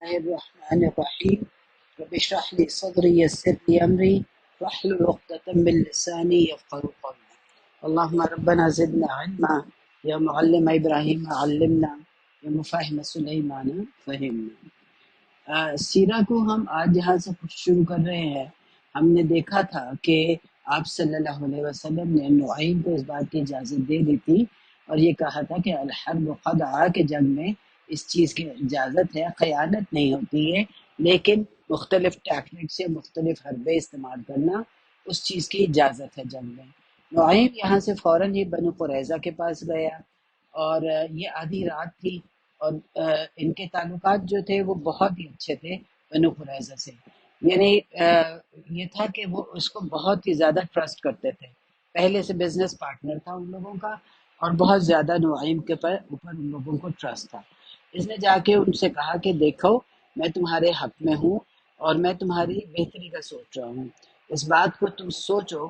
الرحمن الرحیم رب اشرح لي صدری یسر لي امری واحلل عقدۃ من لسانی یفقهوا قولی اللهم ربنا زدنا علما یا معلم ابراہیم علمنا یا مفاہم سلیمان فہمنا۔ سیرہ کو ہم آج یہاں سے شروع کر رہے ہیں۔ ہم نے دیکھا تھا کہ آپ صلی اللہ علیہ وسلم نے نعیم کو اس بات کی اجازت دے دی تھی اور یہ کہا تھا کہ الحرب قدعہ کے جنگ میں اس چیز کی اجازت ہے، خیانت نہیں ہوتی ہے، لیکن مختلف ٹیکنک سے مختلف حربے استعمال کرنا اس چیز کی اجازت ہے جنگ میں۔ نعیم یہاں سے فوراً ہی بنو قریظہ کے پاس گیا اور یہ آدھی رات تھی اور ان کے تعلقات جو تھے وہ بہت ہی اچھے تھے بنو قریظہ سے، یعنی یہ تھا کہ وہ اس کو بہت ہی زیادہ ٹرسٹ کرتے تھے، پہلے سے بزنس پارٹنر تھا ان لوگوں کا اور بہت زیادہ نعیم کے اوپر ان لوگوں کو ٹرسٹ تھا۔ اس نے جا کے ان سے کہا کہ دیکھو میں تمہارے حق میں ہوں اور میں تمہاری بہتری کا سوچ رہا ہوں، اس بات کو تم سوچو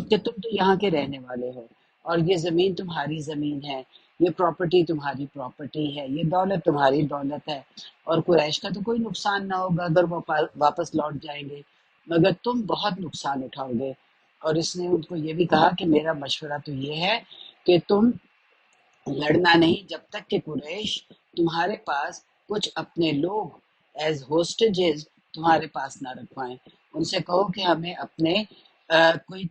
کہ تم تو یہاں کے رہنے والے ہو اور یہ زمین تمہاری زمین ہے، یہ پراپرٹی تمہاری پراپرٹی ہے، یہ دولت تمہاری دولت ہے، اور قریش کا تو کوئی نقصان نہ ہوگا اگر وہ واپس لوٹ جائیں گے، مگر تم بہت نقصان اٹھاؤ گے۔ اور اس نے ان کو یہ بھی کہا کہ میرا مشورہ تو یہ ہے کہ تم لڑنا نہیں جب تک کہ قریش تمہارے پاس کچھ اپنے لوگ ایز ہوسٹیجز تمہارے پاس نہ رکھوائیں۔ ان سے کہو کہ ہمیں اپنے کوئی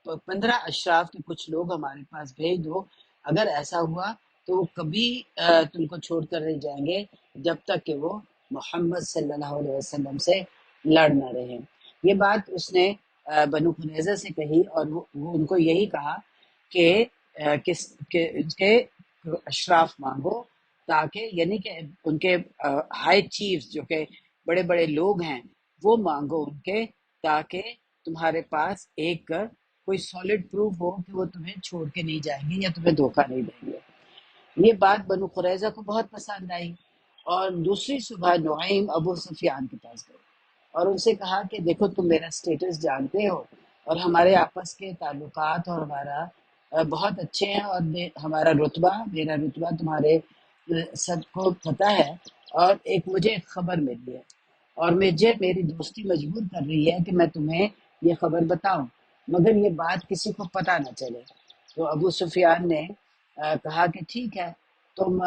15 اشراف کے کچھ لوگ ہمارے پاس بھیج دو، اگر ایسا ہوا تو وہ کبھی تم کو چھوڑ کر نہیں جائیں گے جب تک کہ وہ محمد صلی اللہ علیہ وسلم سے لڑ نہ رہے۔ یہ بات اس نے بنو قریظہ سے کہی اور وہ ان کو یہی کہا کہ ان کے اشراف مانگو، تاکہ یعنی کہ ان کے ہائی چیفز جو کہ بڑے بڑے لوگ ہیں وہ مانگو ان کے، تاکہ تمہارے پاس ایک کوئی سالڈ پروف ہو کہ وہ تمہیں چھوڑ کے نہیں جائیں گے یا تمہیں دھوکہ نہیں دیں گے۔ یہ بات بنو قریظہ کو بہت پسند آئی اور دوسری صبح نعیم ابو سفیان کے پاس گئے اور ان سے کہا کہ دیکھو تم میرا سٹیٹس جانتے ہو اور ہمارے آپس کے تعلقات اور ہمارا بہت اچھے ہیں، اور ہمارا رتبہ میرا رتبہ تمہارے سب کو پتہ ہے، اور مجھے ایک خبر ملی ہے اور میری دوستی مجبور کر رہی ہے کہ میں تمہیں یہ خبر بتاؤں، مگر یہ بات کسی کو پتہ نہ چلے۔ تو ابو سفیان نے کہا کہ ٹھیک ہے تم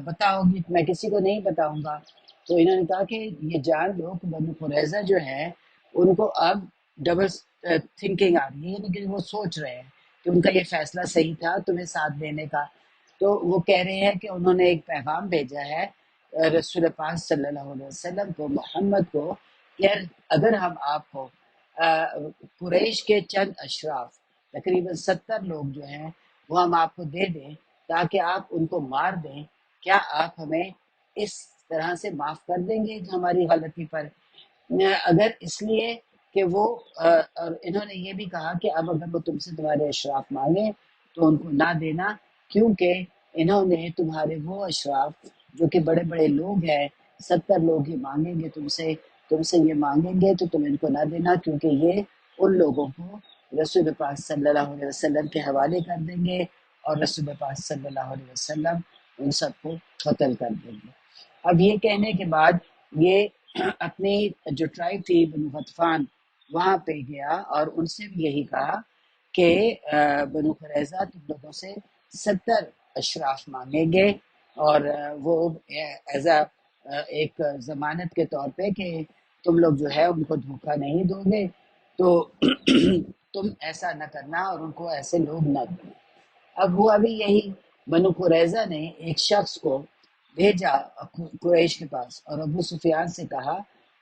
بتاؤ گی، میں کسی کو نہیں بتاؤں گا۔ تو انہوں نے کہا کہ یہ جان لو کہ بنو قریظہ جو ہے ان کو اب ڈبل تھنکنگ آ رہی ہے، یعنی کہ وہ سوچ رہے ہیں کہ ان کا یہ فیصلہ صحیح تھا تمہیں ساتھ دینے کا۔ تو وہ کہہ رہے ہیں کہ انہوں نے ایک پیغام بھیجا ہے رسول پاک صلی اللہ علیہ وسلم کو، محمد کو، کہ اگر ہم آپ کو قریش کے چند اشراف تقریباً 70 لوگ جو ہیں وہ ہم آپ کو دے دیں تاکہ آپ ان کو مار دیں، کیا آپ ہمیں اس طرح سے معاف کر دیں گے ہماری غلطی پر؟ اگر اس لیے کہ وہ اور انہوں نے یہ بھی کہا کہ اب اگر وہ تم سے تمہارے اشراف مانگیں تو ان کو نہ دینا، کیونکہ انہوں نے تمہارے وہ اشراف جو کہ بڑے بڑے لوگ ہیں، 70 لوگ ہی مانگیں گے تم سے یہ مانگیں گے تو تم ان کو نہ دینا، کیونکہ یہ ان لوگوں کو رسول پاک صلی اللہ علیہ وسلم کے حوالے کر دیں گے اور رسول پاک صلی اللہ علیہ وسلم ان سب کو قتل کر دیں گے۔ اب یہ کہنے کے بعد یہ اپنی جو ٹرائب تھی بنو غطفان وہاں پہ گیا اور ان سے بھی یہی کہا کہ بنو قریظہ تم لوگوں سے 70 اشراف مانگیں گے اور وہ ایز ایک ضمانت کے طور پہ کہ تم لوگ جو ہے ان کو دھوکہ نہیں دو گے، تو تم ایسا نہ کرنا اور ان کو ایسے لوگ نہ دو۔ اب ہوا بھی یہی، بنو قریظہ نے ایک شخص کو بھیجا قریش کے پاس اور ابو سفیان سے کہا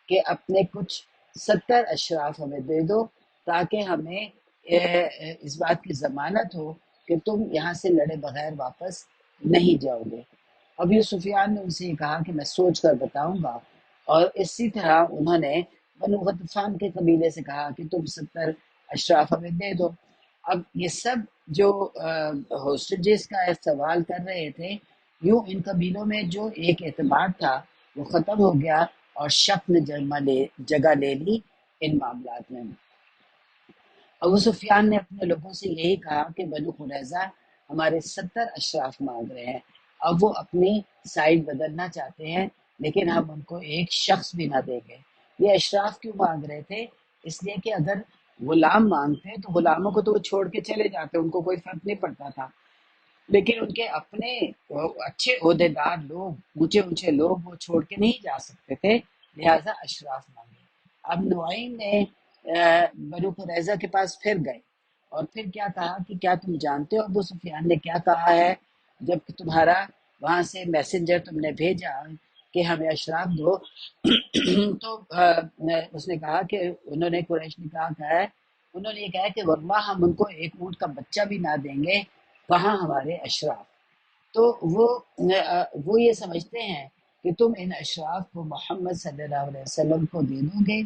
کہ اپنے کچھ 70 اشراف ہمیں دے دو تاکہ ہمیں اس بات کی ضمانت ہو کہ تم یہاں سے لڑے بغیر واپس نہیں جاؤ گے۔ ابو سفیان نے ان سے یہ کہا کہ میں سوچ کر بتاؤں گا، اور اسی طرح انہوں نے بنو غطفان کے قبیلے سے کہا کہ تم 70 اشراف ہمیں دے دو۔ اب یہ سب جو ہوسٹیجز کا سوال کر رہے تھے، یوں ان قبیلوں میں جو ایک اعتماد تھا وہ ختم ہو گیا اور شک نے جگہ لے لی ان معاملات میں۔ ابو سفیان نے اپنے لوگوں سے یہی کہا کہ بنو قریظہ ہمارے 70 اشراف مانگ رہے ہیں، اب وہ اپنی سائڈ بدلنا چاہتے ہیں، لیکن ہم ان کو ایک شخص بھی نہ دیں گے۔ یہ اشراف کیوں مانگ رہے تھے؟ اس لیے کہ اگر غلام مانگتے تو غلاموں کو تو وہ چھوڑ کے چلے جاتے، ان کو کوئی فرق نہیں پڑتا تھا، لیکن ان کے اپنے اچھے عہدے دار لوگ، اونچے اونچے لوگ وہ چھوڑ کے نہیں جا سکتے تھے، لہٰذا اشراف مانگے۔ اب نعیم نے بنو قریظہ کے پاس پھر گئے اور پھر کیا کہا کہ کیا تم جانتے ہو ابو سفیان نے کیا کہا ہے جب کہ تمہارا وہاں سے میسنجر تم نے بھیجا کہ ہمیں اشراف دو؟ تو اس نے کہا کہ انہوں نے، قریش نے کہا ہے، انہوں نے یہ کہا کہ واللہ ہم ان کو ایک اونٹ کا بچہ بھی نہ دیں گے، کہاں ہمارے اشراف؟ تو وہ یہ سمجھتے ہیں کہ تم ان اشراف کو محمد صلی اللہ علیہ وسلم کو دے دو گے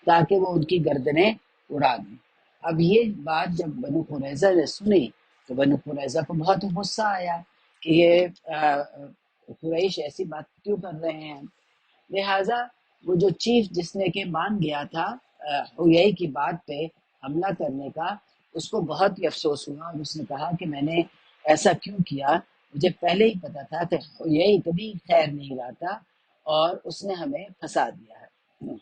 تاکہ وہ ان کی گردنیں اڑا دیں۔ اب یہ بات جب بنو قریظہ نے سنی تو بنو قریظہ کو بہت غصہ آیا کہ یہ قریش ایسی بات کیوں کر رہے ہیں۔ لہٰذا وہ جو چیف جس نے کہ مان گیا تھا حیئی کی بات پہ حملہ کرنے کا، اس کو بہت ہی افسوس ہوا اور اس نے کہا کہ میں نے ایسا کیوں کیا، مجھے پہلے ہی پتا تھا کہ حیئی کبھی خیر نہیں لاتا اور اس نے ہمیں پھنسا دیا ہے۔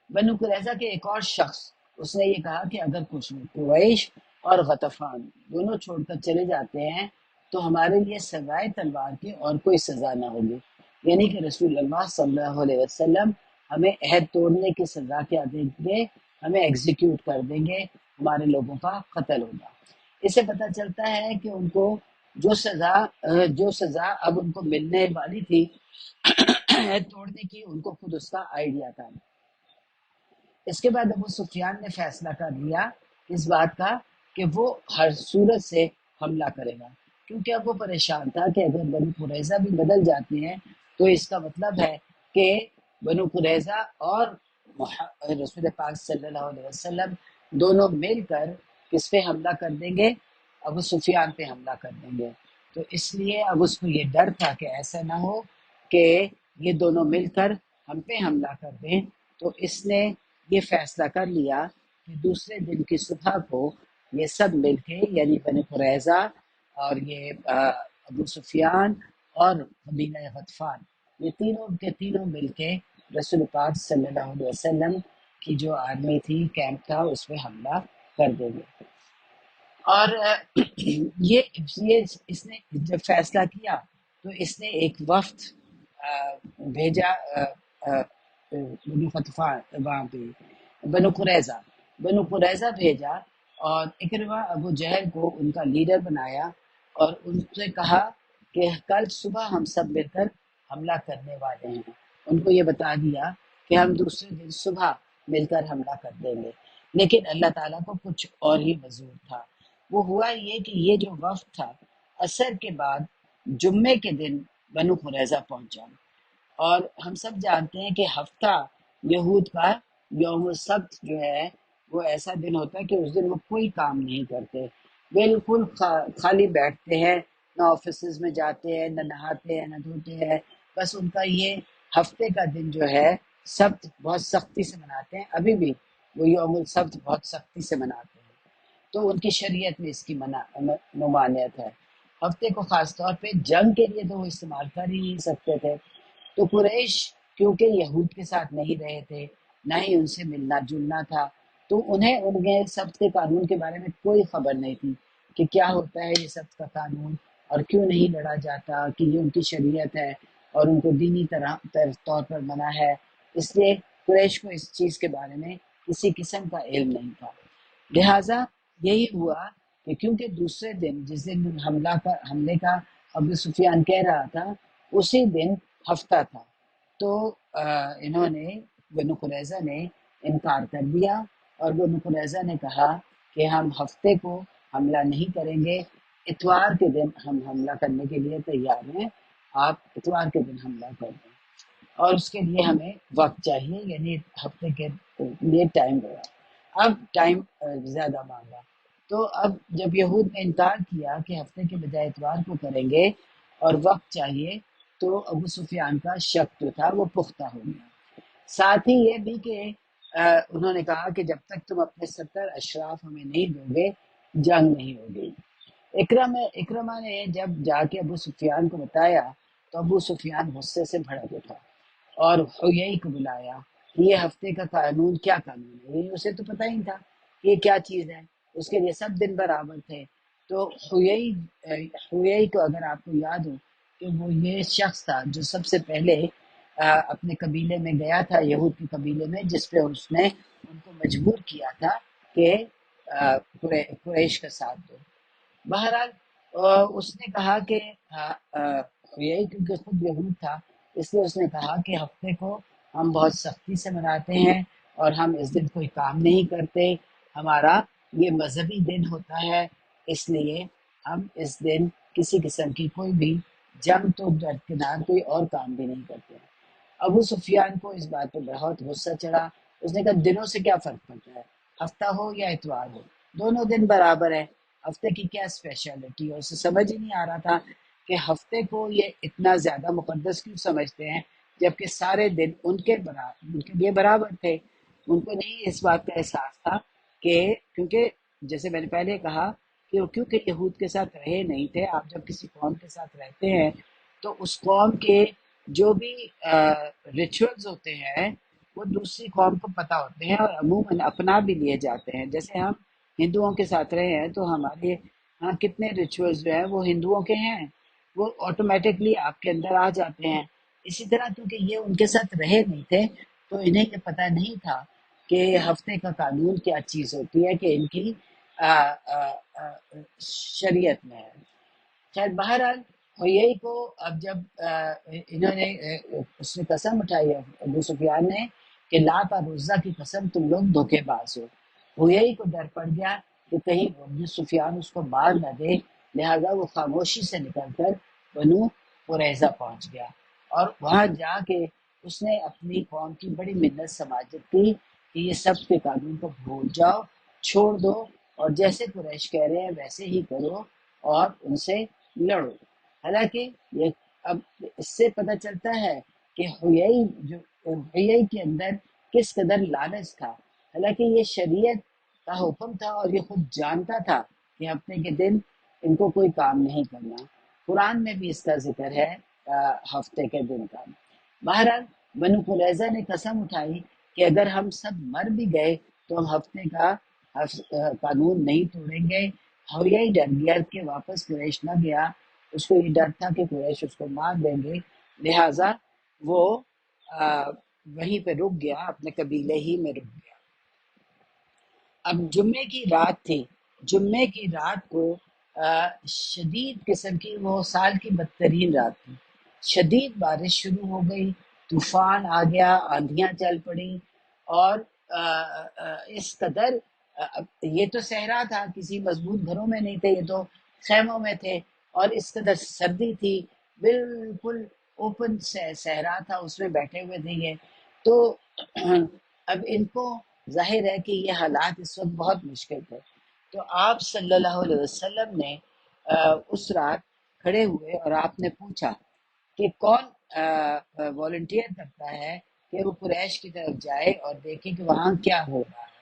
بنو قریظہ کے ایک اور شخص، اس نے یہ کہا کہ اگر کچھ قریش اور غطفان دونوں چھوڑ کر چلے جاتے ہیں تو ہمارے لیے سوائے تلوار کے اور کوئی سزا نہ ہوگی، یعنی کہ رسول اللہ صلی اللہ علیہ وسلم ہمیں عہد توڑنے کی سزا کیا دیں گے، ہمیں ایگزیکیوٹ کر دیں گے، ہمارے لوگوں کا قتل ہوگا۔ اس سے پتہ چلتا ہے کہ ان کو جو سزا اب ان کو ملنے والی تھی عہد توڑنے کی، ان کو خود اس کا آئیڈیا تھا۔ اس کے بعد ابو سفیان نے فیصلہ کر لیا اس بات کا کہ وہ ہر صورت سے حملہ کرے گا، کیونکہ اب وہ پریشان تھا کہ اگر بنو قریظہ بھی بدل جاتی ہیں تو اس کا مطلب ہے کہ بنو قریظہ اور رسول پاک صلی اللہ علیہ وسلم دونوں مل کر کس پہ حملہ کر دیں گے؟ ابو سفیان پہ حملہ کر دیں گے۔ تو اس لیے اب اس کو یہ ڈر تھا کہ ایسا نہ ہو کہ یہ دونوں مل کر ہم پہ حملہ کر دیں، تو اس نے یہ فیصلہ کر لیا کہ دوسرے دن کی صبح کو یہ سب مل کے، یعنی بنی قریظہ اور یہ ابو سفیان اور قبیلہ غطفان، یہ تینوں کے تینوں مل کے رسول پاک صلی اللہ علیہ وسلم کی جو آرمی تھی، کیمپ تھا، اس پہ حملہ کر دیں گے۔ اور یہ اس نے جب فیصلہ کیا تو اس نے ایک وفد بھیجا بنو غطفان، وہاں پہ بنو قریظہ بھیجا اور اکرمہ ابو جہل کو ان کا لیڈر بنایا اور ان سے کہا کہ کل صبح ہم سب مل کر حملہ کرنے والے ہیں۔ ان کو یہ بتا دیا کہ ہم دوسرے دن صبح مل کر حملہ کر دیں گے، لیکن اللہ تعالیٰ کو کچھ اور ہی منظور تھا۔ وہ ہوا یہ کہ یہ جو وفد تھا عصر کے بعد جمعے کے دن بنو قریظہ پہنچا، اور ہم سب جانتے ہیں کہ ہفتہ یہود کا یوم السبت جو ہے وہ ایسا دن ہوتا ہے کہ اس دن وہ کوئی کام نہیں کرتے، بالکل خالی بیٹھتے ہیں، نہ آفیسز میں جاتے ہیں، نہ نہاتے ہیں، نہ دھوتے ہیں، بس ان کا یہ ہفتے کا دن جو ہے سبت بہت سختی سے مناتے ہیں، ابھی بھی وہ یوم السبت بہت سختی سے مناتے ہیں۔ تو ان کی شریعت میں اس کی ممانعت ہے۔ ہفتے کو خاص طور پہ جنگ کے لیے تو وہ استعمال کر ہی نہیں سکتے تھے۔ تو قریش کیونکہ یہود کے ساتھ نہیں رہے تھے، نہ ہی ان سے ملنا جلنا تھا، تو انہیں سبت کے قانون کے بارے میں کوئی خبر نہیں تھی کہ کیا ہوتا ہے یہ سبت کا قانون اور کیوں نہیں لڑا جاتا، کہ یہ ان کی شریعت ہے اور ان کو دینی طور پر منع ہے۔ اس لیے قریش کو اس چیز کے بارے میں کسی قسم کا علم نہیں تھا۔ لہٰذا یہی ہوا کہ کیونکہ دوسرے دن جس دن حملے کا ابو سفیان کہہ رہا تھا، اسی دن ہفتہ تھا، تو انہوں نے، بنو قریظہ نے انکار کر دیا اور بنو قریظہ نے کہا کہ ہم ہفتے کو حملہ نہیں کریں گے، اتوار کے دن ہم حملہ کرنے کے لیے تیار ہیں، آپ اتوار کے دن حملہ کر دیں اور اس کے لیے ہمیں وقت چاہیے، یعنی ہفتے کے لیے ٹائم لگا۔ اب ٹائم زیادہ مانگا، تو اب جب یہود نے انکار کیا کہ ہفتے کے بجائے اتوار کو کریں گے اور وقت چاہیے، تو ابو سفیان کا شک جو تھا وہ پختہ ہو گیا۔ ساتھ ہی یہ بھی کہ انہوں نے کہا کہ جب تک تم اپنے 70 اشراف ہمیں نہیں دو گے جنگ نہیں ہوگی۔ اکرمہ نے جب جا کے ابو سفیان کو بتایا تو ابو سفیان غصے سے بھڑک اٹھا اور حیئی کو بلایا کہ یہ ہفتے کا قانون کیا قانون ہے، یہ اسے تو پتہ ہی تھا کہ یہ کیا چیز ہے، اس کے لیے سب دن برابر تھے۔ تو حیئی کو اگر آپ کو یاد ہو کہ وہ یہ شخص تھا جو سب سے پہلے اپنے قبیلے میں گیا تھا، یہود کے قبیلے میں، جس پہ اس نے ان کو مجبور کیا تھا کہ قریش کا ساتھ دو۔ بہرحال اس نے کہا کہ یہی کیونکہ خود یہود تھا، اس لیے اس نے کہا کہ ہفتے کو ہم بہت سختی سے مناتے ہیں اور ہم اس دن کوئی کام نہیں کرتے، ہمارا یہ مذہبی دن ہوتا ہے، اس لیے ہم اس دن کسی قسم کی کوئی بھی جنگ تو درکنار کوئی اور کام بھی نہیں کرتے ہیں۔ ابو سفیان کو اس بات پہ بہت غصہ چڑھا، اس نے کہا دنوں سے کیا فرق پڑتا ہے، ہفتہ ہو یا اتوار ہو، دونوں دن برابر ہے، ہفتے کی کیا اسپیشلٹی ہے۔ اسے سمجھ ہی نہیں آ رہا تھا کہ ہفتے کو یہ اتنا زیادہ مقدس کیوں سمجھتے ہیں، جبکہ سارے دن ان کے لیے برابر تھے۔ ان کو نہیں اس بات کا احساس تھا کہ کیونکہ جیسے میں نے پہلے کہا کہ وہ کیونکہ یہود کے ساتھ رہے نہیں تھے، آپ جب کسی قوم کے ساتھ رہتے ہیں تو اس قوم کے جو بھی ریچولز ہوتے ہیں وہ دوسری قوم کو پتہ ہوتے ہیں اور عموماً اپنا بھی لیے جاتے ہیں۔ جیسے ہم ہندوؤں کے ساتھ رہے ہیں تو ہمارے ہاں کتنے ریچولز جو ہیں وہ ہندوؤں کے ہیں، وہ آٹومیٹکلی آپ کے اندر آ جاتے ہیں۔ اسی طرح کیونکہ یہ ان کے ساتھ رہے نہیں تھے تو انہیں یہ پتہ نہیں تھا کہ ہفتے کا قانون کیا چیز ہوتی ہے کہ ان کی آ، آ، آ، شریعت میں ہے۔ خیر بہرحال ہوئی کو اب جب انہوں نے اس نے قسم اٹھائی ابو سفیان نے کہ لات اور عزا کی قسم تم لوگ دھوکے باز ہو۔ ہوئی کو ڈر پڑ گیا کہ کہیں ابو سفیان اس کو مار نہ دے، لہذا وہ خاموشی سے نکل کر بنو قریظہ پہنچ گیا اور وہاں جا کے اس نے اپنی قوم کی بڑی منت سماجت کی کہ یہ سب کے قانون کو بھول جاؤ، چھوڑ دو اور جیسے قریش کہہ رہے ہیں ویسے ہی کرو اور ان سے لڑو۔ حالانکہ یہ اب اس سے پتہ چلتا ہے کہ حیئی کے اندر کس قدر لالچ تھا، حالانکہ یہ شریعت کا حکم تھا اور یہ خود جانتا تھا کہ ہفتے کے دن ان کو کوئی کام نہیں کرنا۔ قرآن میں بھی اس کا ذکر ہے ہفتے کے دن کا۔ بہرحال بنو قریظہ نے قسم اٹھائی کہ اگر ہم سب مر بھی گئے تو ہم ہفتے کا قانون نہیں توڑیں گے۔ حویئی ڈر گیا کہ واپس قریش نہ گیا، اس کو یہ ڈر تھا کہ قریش اس کو مار دیں گے، لہٰذا وہ وہیں پہ رک گیا، اپنے قبیلے ہی میں رک گیا۔ اب جمعے کی رات تھی، جمعے کی رات کو شدید قسم کی، وہ سال کی بدترین رات تھی، شدید بارش شروع ہو گئی، طوفان آ گیا، آندھیاں چل پڑی اور اس قدر یہ تو صحرا تھا، کسی مضبوط گھروں میں نہیں تھے، یہ تو خیموں میں تھے اور اس قدر سردی تھی، بالکل اوپن صحرا تھا، اس میں بیٹھے ہوئے تھے یہ تو اب ان کو ظاہر ہے کہ یہ حالات اس وقت بہت مشکل تھے۔ تو آپ صلی اللہ علیہ وسلم نے اس رات کھڑے ہوئے اور آپ نے پوچھا کہ کون والنٹیئر کرتا ہے کہ وہ قریش کی طرف جائے اور دیکھے کہ وہاں کیا ہو رہا ہے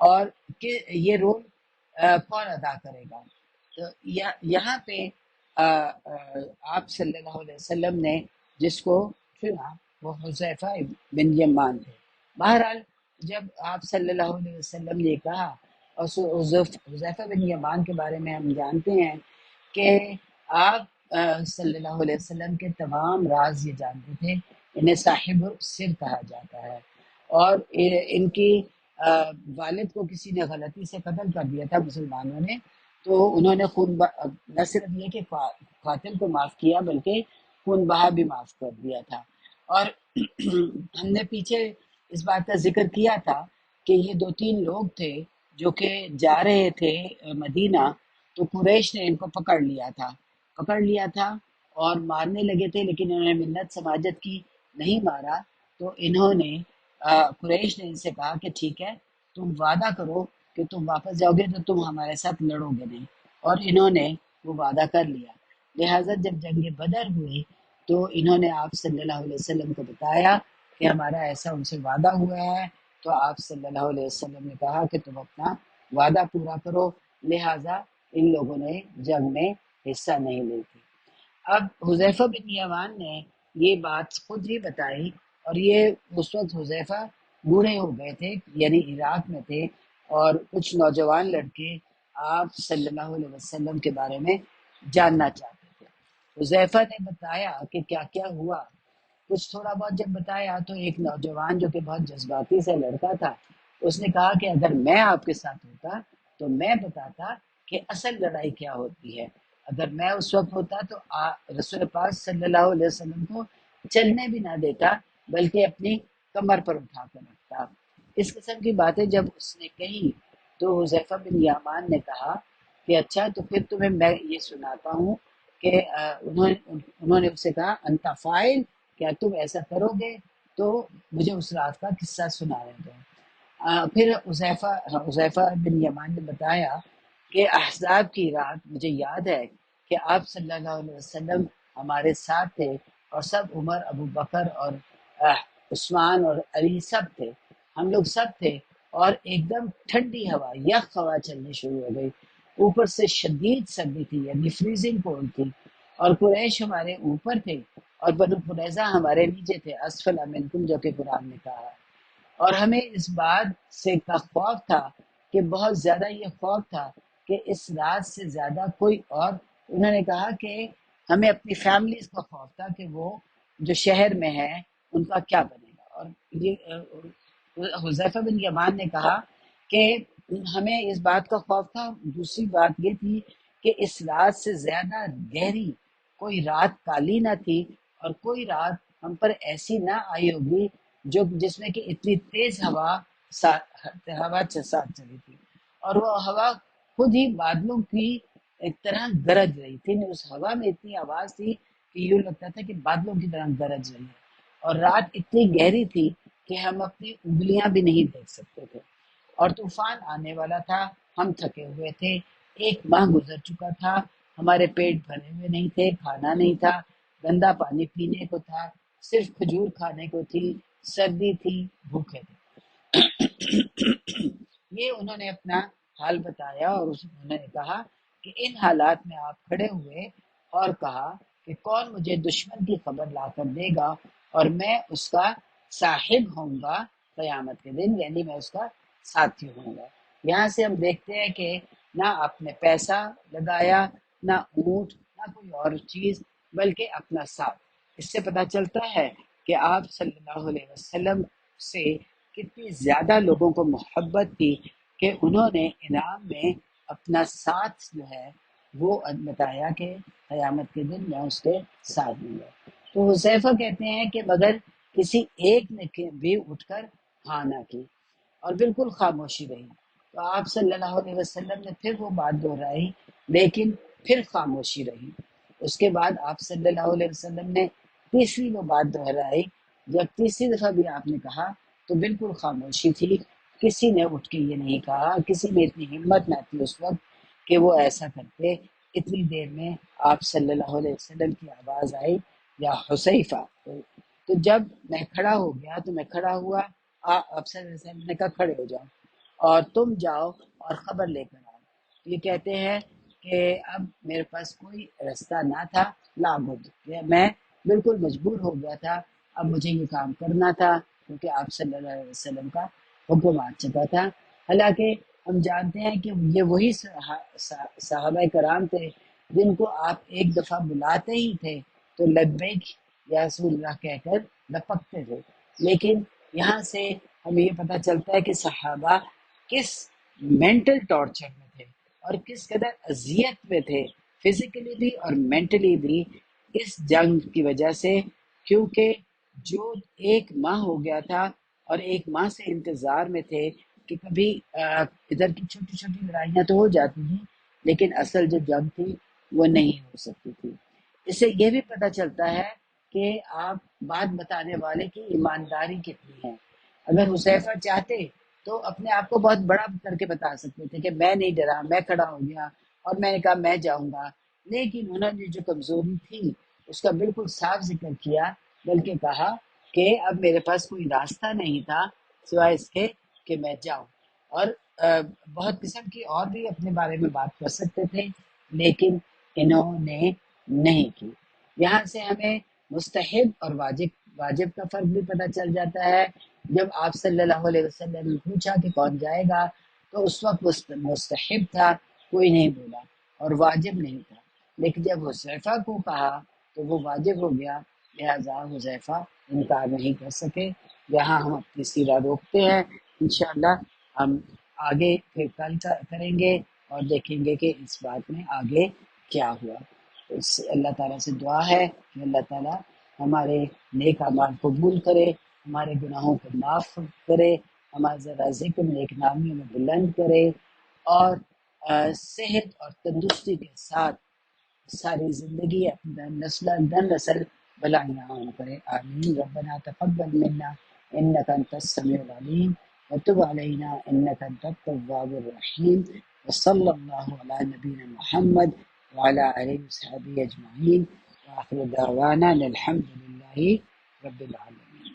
اور کہ یہ رول کون ادا کرے گا۔ تو یہاں پہ آپ صلی اللہ علیہ وسلم نے جس کو چنا وہ حذیفہ بن یمان تھے۔ بہرحال جب آپ صلی اللہ علیہ وسلم نے کہا، اور حذیفہ بن یمان کے بارے میں ہم جانتے ہیں کہ آپ صلی اللہ علیہ وسلم کے تمام راز یہ جانتے تھے، انہیں صاحب سر کہا جاتا ہے اور ان کی والد کو کسی نے غلطی سے قتل کر دیا تھا مسلمانوں نے، تو انہوں نے نہ صرف یہ کہ قاتل کو معاف کیا بلکہ خون بہا بھی معاف کر دیا تھا۔ اور ہم نے پیچھے اس بات کا ذکر کیا تھا کہ یہ دو تین لوگ تھے جو کہ جا رہے تھے مدینہ، تو قریش نے ان کو پکڑ لیا تھا اور مارنے لگے تھے، لیکن انہوں نے منت سماجت کی، نہیں مارا۔ تو انہوں نے قریش نے ان سے کہا کہ ٹھیک ہے تم وعدہ کرو کہ تم واپس جاؤ گے تو تم ہمارے ساتھ لڑو گے نہیں، اور انہوں نے وہ وعدہ کر لیا۔ لہٰذا جب جنگ بدر ہوئی تو انہوں نے آپ صلی اللہ علیہ وسلم کو بتایا کہ ہمارا ایسا ان سے وعدہ ہوا ہے، تو آپ صلی اللہ علیہ وسلم نے کہا کہ تم اپنا وعدہ پورا کرو، لہٰذا ان لوگوں نے جنگ میں حصہ نہیں لی تھی۔ اب حذیفہ بن یمان نے یہ بات خود ہی بتائی، اور یہ اس وقت حذیفہ بوڑھے ہو گئے تھے، یعنی عراق میں تھے، اور کچھ نوجوان لڑکے آپ صلی اللہ علیہ وسلم کے بارے میں جاننا چاہتے تھے۔ حذیفہ نے بتایا کہ کیا کیا ہوا۔ کچھ تھوڑا بہت جب بتایا تو ایک نوجوان جو کہ بہت جذباتی سے لڑکا تھا، اس نے کہا کہ اگر میں آپ کے ساتھ ہوتا تو میں بتاتا کہ اصل لڑائی کیا ہوتی ہے۔ اگر میں اس وقت ہوتا تو رسول پاک صلی اللہ علیہ وسلم کو چلنے بھی نہ دیتا، بلکہ اپنی کمر پر اٹھا کر رکھتا۔ اس قسم کی باتیں جب اس نے کہی تو حذیفہ بن یامان نے کہا کہ اچھا، تو پھر تمہیں میں یہ سناتا ہوں کہ انہوں نے اسے کہا انت فاعل، کیا تم ایسا کرو گے؟ تو مجھے اس رات کا قصہ سنانے دو۔ پھر حذیفہ بن یمان نے بتایا کہ احزاب کی رات مجھے یاد ہے کہ آپ صلی اللہ علیہ وسلم ہمارے ساتھ تھے، اور سب عمر، ابو بکر اور عثمان اور علی سب تھے، ہم لوگ سب تھے، اور ایک دم ٹھنڈی ہوا، یخ ہوا چلنی شروع ہو گئی، اوپر سے شدید سردی تھی، یعنی فریزنگ کولڈ تھی، اور قریش ہمارے اوپر تھے اور بنو قریظہ ہمارے نیچے تھے، اسفل منکم جو کہ قرآن نے کہا ہے۔ اور ہمیں اس بات سے کا خوف تھا، کہ بہت زیادہ یہ خوف تھا کہ اس رات سے زیادہ کوئی اور، انہوں نے کہا کہ ہمیں اپنی فیملیز کا خوف تھا کہ وہ جو شہر میں ہے ان کا کیا بنے گا۔ اور یہ حذیفہ بن یمان نے کہا کہ ہمیں اس بات کا خوف تھا، دوسری بات یہ تھی کہ اس رات سے زیادہ گہری کوئی رات کالی نہ تھی، اور کوئی رات ہم پر ایسی نہ آئی ہوگی جس میں کہ اتنی تیز ہوا ساتھ چلی تھی، اور وہ ہوا خود ہی بادلوں کی ایک طرح گرج رہی تھی، اس ہوا میں اتنی آواز تھی کہ یوں لگتا تھا کہ بادلوں کی طرح گرج رہی ہے، اور رات اتنی گہری تھی کہ ہم اپنی انگلیاں بھی نہیں دیکھ سکتے تھے، اور طوفان آنے والا تھا، ہم تھکے ہوئے تھے، ایک ماہ گزر چکا تھا، ہمارے پیٹ بھرے ہوئے نہیں تھے، کھانا نہیں تھا، گندا پانی پینے کو تھا، صرف کھجور کھانے کو تھی، سردی تھی، بھوکے تھے۔ یہ انہوں نے اپنا حال بتایا، اور انہوں نے کہا کہ ان حالات میں آپ کھڑے ہوئے اور کہا کہ کون مجھے دشمن کی خبر لا کر دے گا، اور میں اس کا صاحب ہوں گا قیامت کے دن، یعنی میں اس کا ساتھی ہوں گا۔ یہاں سے ہم دیکھتے ہیں کہ نہ آپ نے پیسہ لگایا، نہ اونٹ، نہ کوئی اور چیز، بلکہ اپنا ساتھ۔ اس سے پتہ چلتا ہے کہ آپ صلی اللہ علیہ وسلم سے کتنی زیادہ لوگوں کو محبت تھی کہ انہوں نے انعام میں اپنا ساتھ جو ہے وہ بتایا کہ قیامت کے دن میں اس کے ساتھ دوں گا۔ تو حذیفہ کہتے ہیں کہ مگر کسی ایک نے بھی اٹھ کر ہاں نہ کی، اور بالکل خاموشی رہی۔ تو آپ صلی اللہ علیہ وسلم نے پھر وہ بات دہرائی، لیکن پھر خاموشی رہی۔ اس کے بعد آپ صلی اللہ علیہ وسلم نے تیسری وہ بات دہرائی، جب تیسری دفعہ بھی آپ نے کہا تو بالکل خاموشی تھی، کسی نے اٹھ کے یہ نہیں کہا، کسی میں اتنی ہمت نہ تھی اس وقت کہ وہ ایسا کرتے۔ اتنی دیر میں آپ صلی اللہ علیہ وسلم کی آواز آئی، یا حذیفہ۔ تو جب میں کھڑا ہو گیا تو میں کھڑا ہوا، آپ صلی اللہ علیہ وسلم نے کہا کھڑے ہو جاؤ اور تم جاؤ اور خبر لے کر آؤ۔ یہ کہتے ہیں کہ اب میرے پاس کوئی رستہ نہ تھا، لابد میں بالکل مجبور ہو گیا تھا، اب مجھے یہ کام کرنا تھا، کیونکہ آپ صلی اللہ علیہ وسلم کا حکم آ چکا تھا۔ حالانکہ ہم جانتے ہیں کہ یہ وہی صحابہ کرام تھے جن کو آپ ایک دفعہ بلاتے ہی تھے تو لبیک یا رسول اللہ کہہ کر لپکتے تھے، لیکن یہاں سے ہمیں یہ پتہ چلتا ہے کہ صحابہ کس مینٹل ٹارچر میں تھے اور کس قدر اذیت میں تھے، فزیکلی بھی اور مینٹلی بھی، اس جنگ کی وجہ سے، کیونکہ جو ایک ماہ ہو گیا تھا اور ایک ماہ سے انتظار میں تھے کہ کبھی ادھر کی چھوٹی چھوٹی لڑائیاں تو ہو جاتی تھیں، لیکن اصل جو جنگ تھی وہ نہیں ہو سکتی تھی۔ اس سے یہ بھی پتہ چلتا ہے کہ آپ بات بتانے والے کی ایمانداری کتنی ہے۔ اگر حذیفہ چاہتے تو اپنے آپ کو بہت بڑا کر کے بتا سکتے تھے کہ میں نہیں ڈرا، میں کھڑا ہو گیا اور میں نے کہا میں جاؤں گا، لیکن انہوں نے جو کمزوری تھی اس کا بالکل صاف ذکر کیا، بلکہ کہا کہ اب میرے پاس کوئی راستہ نہیں تھا سوائے اس کے کہ میں جاؤں، اور بہت قسم کی اور بھی اپنے بارے میں بات کر سکتے تھے، لیکن انہوں نے نہیں کی۔ یہاں سے ہمیں مستحب اور واجب کا فرق بھی پتہ چل جاتا ہے۔ جب آپ صلی اللہ علیہ وسلم نے پوچھا کہ کون جائے گا تو اس وقت مستحب تھا، کوئی نہیں بولا، اور واجب نہیں تھا، لیکن جب حذیفہ کو کہا تو وہ واجب ہو گیا، لہذا حذیفہ انکار نہیں کر سکے۔ یہاں ہم اپنی سیرہ روکتے ہیں، انشاءاللہ ہم آگے پھر کل کریں گے اور دیکھیں گے کہ اس بات میں آگے کیا ہوا۔ اس اللہ تعالیٰ سے دعا ہے کہ اللہ تعالیٰ ہمارے نیک اعمال قبول کرے، ہمارے گناہوں کو معاف کرے، ہمارا ذرا ذکر نیک نامیوں میں بلند کرے، اور صحت اور تندرستی کے ساتھ ساری زندگی اپنا نسل در نسل بلائیاں عام کرے، آمین۔ ربنا تقبل منا انك انت السميع العليم وتب علينا انك انت التواب الرحيم، وصلى الله على نبينا محمد وعلى اله وصحبه اجمعين، واخر دعوانا الحمد لله رب العالمين۔